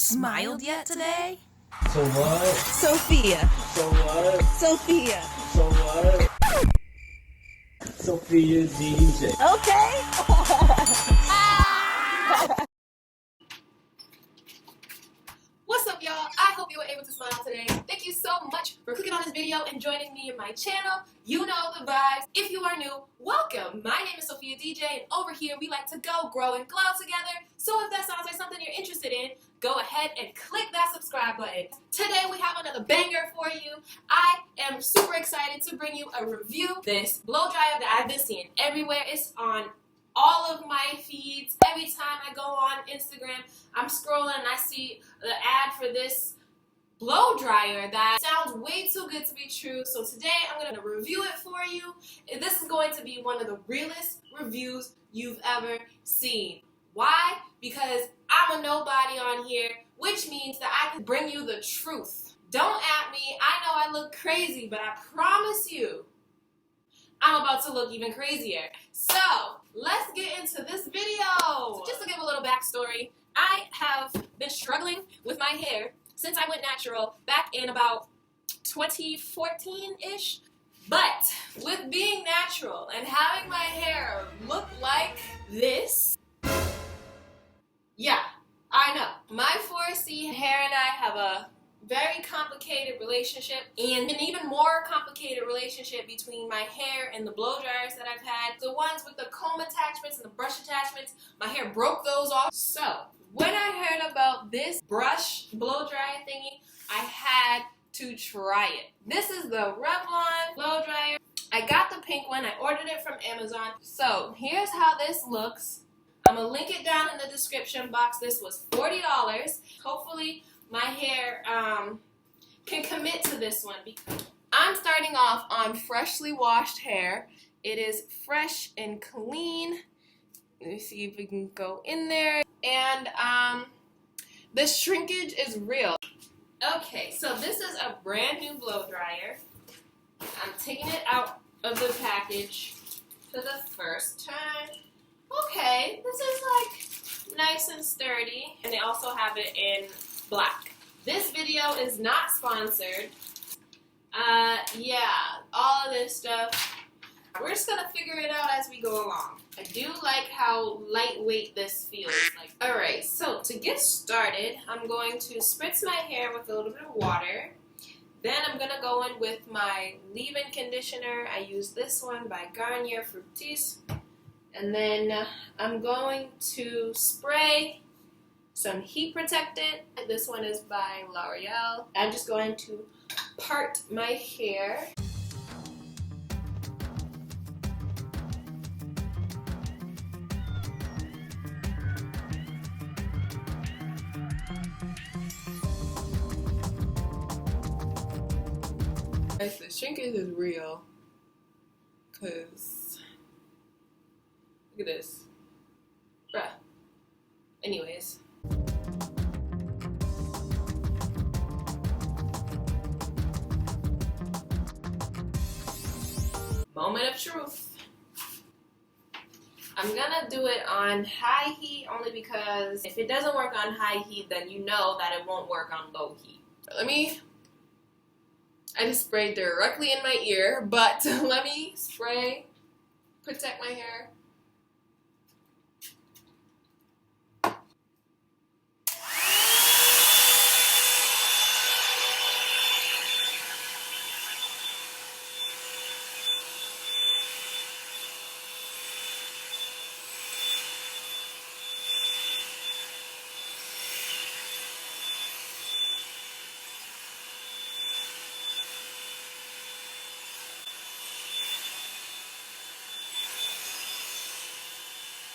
smiled yet today? So what? Sophia. So what? Sophia. So what? Sophia DJ. Okay. What's up, y'all? I hope you were able to smile today. Thank you so much for clicking on this video and joining me in my channel. You know the vibes. If you are new, welcome. My name is Sophia DJ, and over here we like to go, grow, and glow together. So if that sounds like something you're interested in, go ahead and click that subscribe button. Today we have another banger for you. I am super excited to bring you a review. This blow dryer that I've been seeing everywhere. It's on all of my feeds. Every time I go on Instagram, I'm scrolling and I see the ad for this blow dryer that sounds way too good to be true. So today I'm going to review it for you. This is going to be one of the realest reviews you've ever seen. Why? Because I'm a nobody on here, which means that I can bring you the truth. Don't at me. I know I look crazy, but I promise you, I'm about to look even crazier. So, let's get into this video. So just to give a little backstory, I have been struggling with my hair since I went natural back in about 2014-ish. But with being natural and having my hair look like this, yeah, I know. My 4C hair and I have a very complicated relationship, and an even more complicated relationship between my hair and the blow dryers that I've had. The ones with the comb attachments and the brush attachments, my hair broke those off. So when I heard about this brush blow dryer thingy, I had to try it. This is the Revlon blow dryer. I got the pink one. I ordered it from Amazon. So here's how this looks. I'm gonna link it down in the description box. This was $40. Hopefully my hair can commit to this one. I'm starting off on freshly washed hair. It is fresh and clean. Let me see if we can go in there. And the shrinkage is real. Okay, so this is a brand new blow dryer. I'm taking it out of the package for the first time. Okay, this is like nice and sturdy. And they also have it in black. This video is not sponsored. Yeah, all of this stuff. We're just gonna figure it out as we go along. I do like how lightweight this feels like. Alright, so to get started, I'm going to spritz my hair with a little bit of water. Then I'm gonna go in with my leave-in conditioner. I use this one by Garnier Fructis. And then I'm going to spray some heat protectant. This one is by L'Oreal. I'm just going to part my hair. Guys, the shrinkage is real. Cause look at this. Bruh. Anyways. Moment of truth. I'm gonna do it on high heat only because if it doesn't work on high heat, then you know that it won't work on low heat. I just sprayed directly in my ear, but let me spray, protect my hair.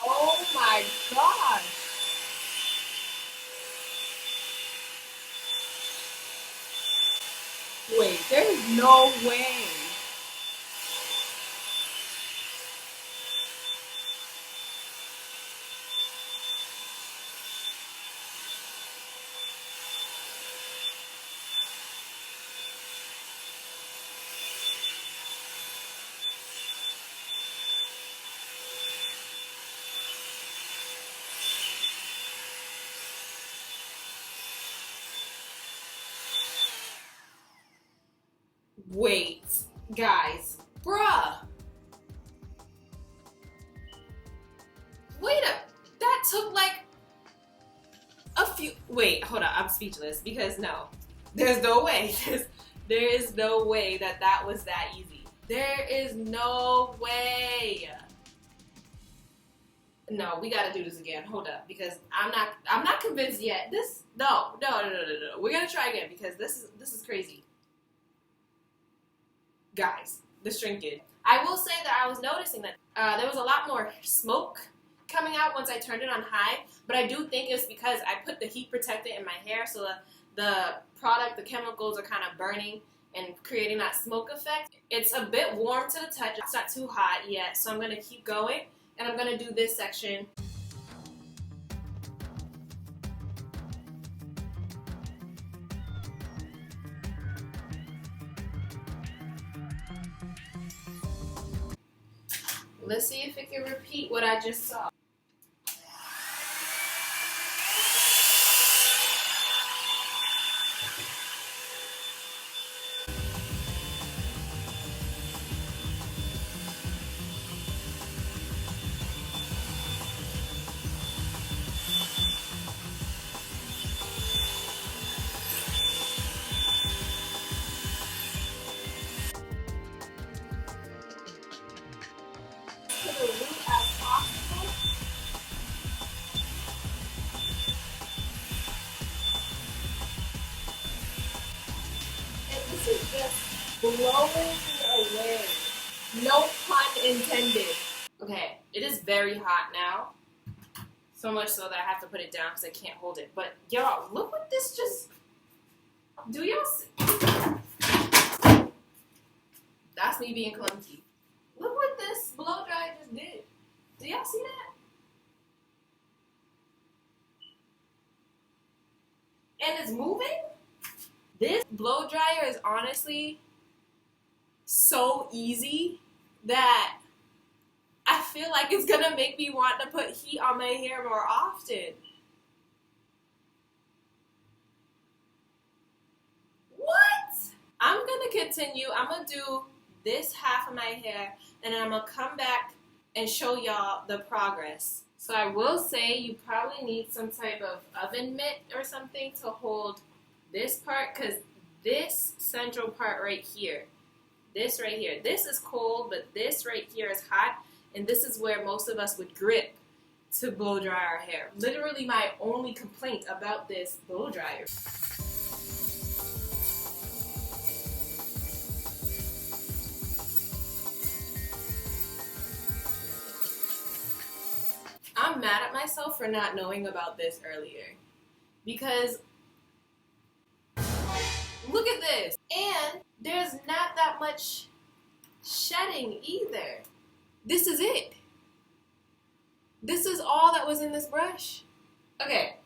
Oh my gosh! Wait, there's no way. Wait, guys, bruh. That took like a few. Wait, hold on, I'm speechless because no, there's no way. There is no way that was that easy. There is no way. No, we gotta do this again. Hold up, because I'm not convinced yet. No. We're gonna try again because this is crazy. Guys, the shrinkage. I will say that I was noticing that there was a lot more smoke coming out once I turned it on high, but I do think it's because I put the heat protectant in my hair, so the product, the chemicals are kind of burning and creating that smoke effect. It's a bit warm to the touch. It's not too hot yet, so I'm going to keep going, and I'm going to do this section. Let's see if it can repeat what I just saw. To the root as possible. And this is just blowing away. No pun intended. Okay, it is very hot now. So much so that I have to put it down because I can't hold it. But y'all, look what this just... Do y'all see? That's me being clumsy. Look what this blow dry just did. Do y'all see that? And it's moving? This blow dryer is honestly so easy that I feel like it's gonna make me want to put heat on my hair more often. What? I'm gonna continue. I'm gonna do this half of my hair, and then I'm gonna come back and show y'all the progress. So I will say you probably need some type of oven mitt or something to hold this part, because this central part right here, this right here, this is cold, but this right here is hot, and this is where most of us would grip to blow dry our hair. Literally my only complaint about this blow dryer. I'm mad at myself for not knowing about this earlier, because look at this, and there's not that much shedding either. This is it. This is all that was in this brush. Okay,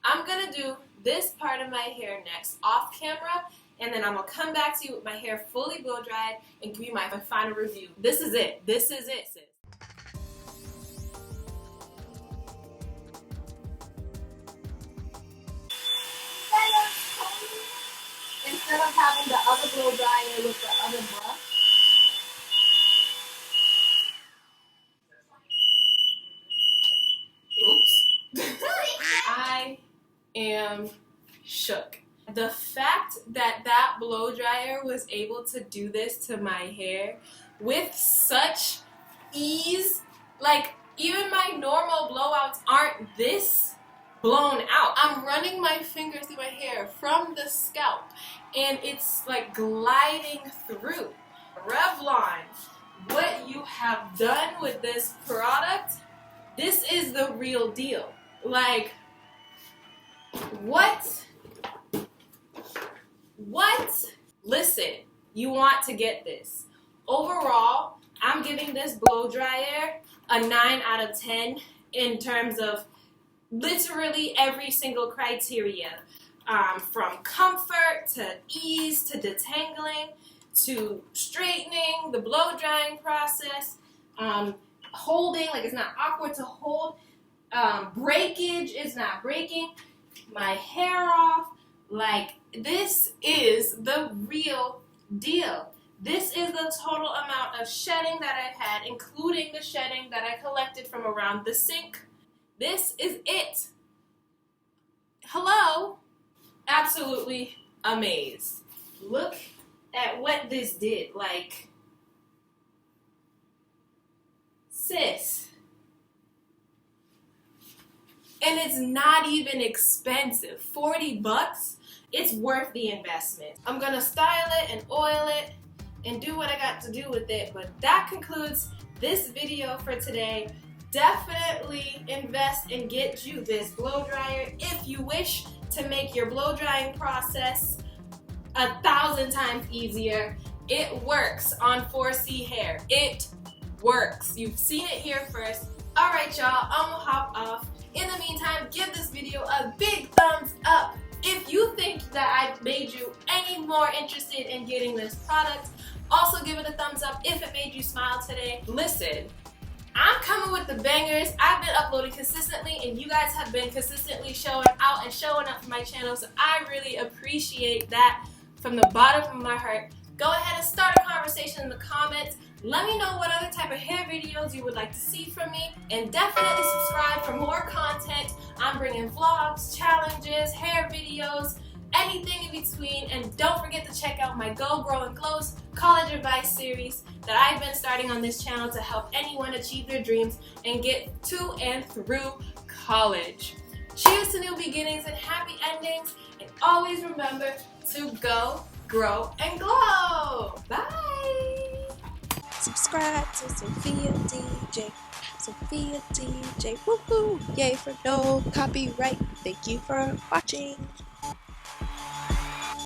I'm gonna do this part of my hair next off camera, and then I'm gonna come back to you with my hair fully blow dried and give you my final review. This is it. This is it, sis. Instead of having the other blow dryer with the other brush. Oops. I am shook. The fact that that blow dryer was able to do this to my hair with such ease, like even my normal blowouts aren't this blown out. I'm running my fingers through my hair from the scalp, and it's like gliding through. Revlon, what you have done with this product, this is the real deal. Like, what? Listen, you want to get this. Overall, I'm giving this blow dryer a 9 out of 10 in terms of literally every single criteria, from comfort to ease to detangling to straightening, the blow drying process, holding, like it's not awkward to hold, breakage is not breaking my hair off. Like, this is the real deal. This is the total amount of shedding that I've had, including the shedding that I collected from around the sink. This is it. Hello? Absolutely amazed. Look at what this did. Like, sis. And it's not even expensive. 40 bucks? It's worth the investment. I'm gonna style it and oil it and do what I got to do with it. But that concludes this video for today. Definitely invest and get you this blow dryer if you wish to make your blow drying process 1,000 times easier. It works on 4C hair. It works. You've seen it here first. Alright y'all, I'm gonna hop off. In the meantime, give this video a big thumbs up. If you think that I've made you any more interested in getting this product, also give it a thumbs up if it made you smile today. Listen, I'm coming with the bangers. I've been uploading consistently and you guys have been consistently showing out and showing up for my channel, so I really appreciate that from the bottom of my heart. Go ahead and start a conversation in the comments. Let me know what other type of hair videos you would like to see from me, and definitely subscribe for more content. I'm bringing vlogs, challenges, hair videos, anything in between, and don't forget to check out my Go Grow and Glows college advice series that I've been starting on this channel to help anyone achieve their dreams and get to and through college. Cheers to new beginnings and happy endings, and always remember to go, grow, and glow. Bye! Subscribe to Sophia DJ. Sophia DJ. Woohoo! Yay for no copyright. Thank you for watching.